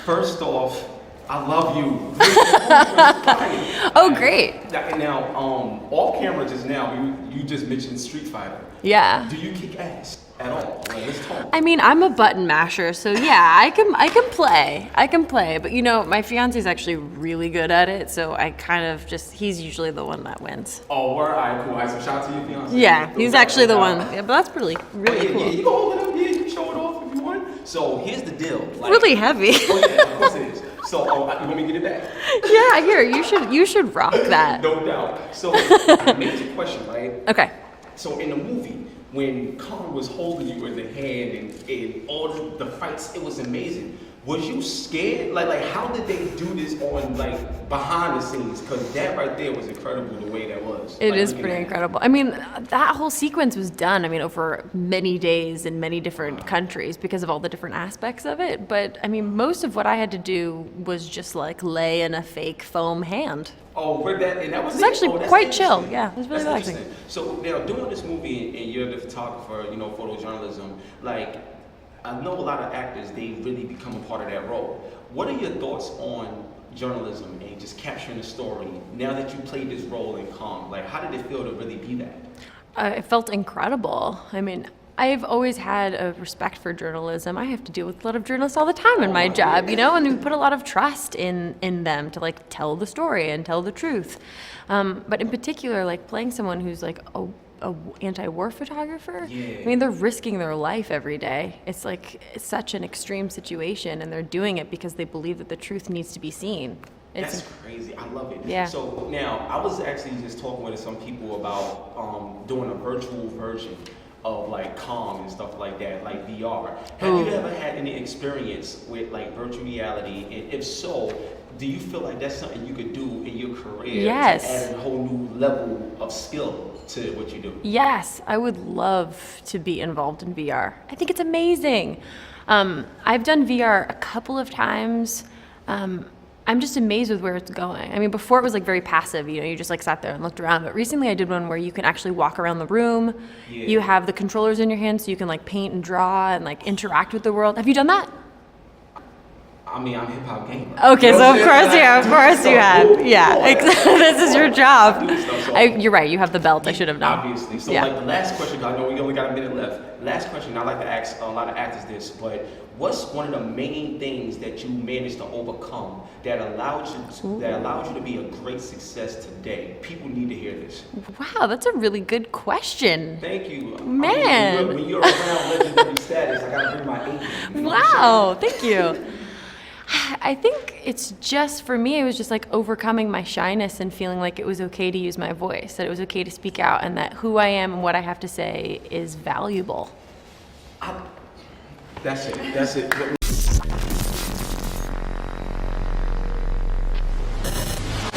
First off, I love you. Oh, great. Now, off camera just now, you just mentioned Street Fighter. Yeah. Do you kick ass at all? Like, let's talk. I mean, I'm a button masher, so yeah, I can play. But you know, my fiance is actually really good at it, so I kind of he's usually the one that wins. Oh, all right, cool. So shout out to your fiance. Yeah, he's actually the one. Yeah, but that's really cool. Yeah, you can hold it up. Yeah, you can show it off if you want. So here's the deal. Like, really heavy. Oh yeah, of course it is. So you want me to get it back? Yeah, here you should rock that. No doubt. So major question, right? Okay. So in the movie, when Kong was holding you in the hand and all the fights, it was amazing. Was you scared? Like how did they do this on like behind the scenes? Because that right there was incredible the way that was. It is pretty incredible. I mean, that whole sequence was done, over many days in many different countries because of all the different aspects of it. But I mean, most of what I had to do was just like lay in a fake foam hand. Oh, that was actually quite chill. Yeah, it was really relaxing. So now doing this movie and you're the photographer, photojournalism, like I know a lot of actors, they really become a part of that role. What are your thoughts on journalism and just capturing the story now that you played this role in Kong? Like, how did it feel to really be that? It felt incredible. I mean, I've always had a respect for journalism. I have to deal with a lot of journalists all the time in my job, and we put a lot of trust in them to like tell the story and tell the truth. But in particular, like playing someone who's like a anti-war photographer. Yeah. I mean, they're risking their life every day. It's such an extreme situation, and they're doing it because they believe that the truth needs to be seen. That's crazy. I love it. Yeah. So now, I was actually just talking with some people about doing a virtual version of like Kong and stuff like that, like VR. Have you ever had any experience with like virtual reality? And if so, do you feel like that's something you could do in your career to add a whole new level of skill to what you do? Yes, I would love to be involved in VR. I think it's amazing. I've done VR a couple of times. I'm just amazed with where it's going. I mean, before it was like very passive, you just like sat there and looked around. But recently I did one where you can actually walk around the room. Yeah. You have the controllers in your hand so you can like paint and draw and like interact with the world. Have you done that? I mean, I'm HipHopGamer. Okay, so of course you have. Yeah, this is your job. You're right, you have the belt. I should have known. Obviously. So like the last question, I know we only got a minute left. Last question, I like to ask a lot of actors this, but what's one of the main things that you managed to overcome that allowed you to be a great success today? People need to hear this. Wow, that's a really good question. Thank you. Man. I mean, when you're around legendary status, I gotta bring my A game. Wow, thank you. I think it's just, for me, it was just like overcoming my shyness and feeling like it was okay to use my voice, that it was okay to speak out, and that who I am and what I have to say is valuable. That's it.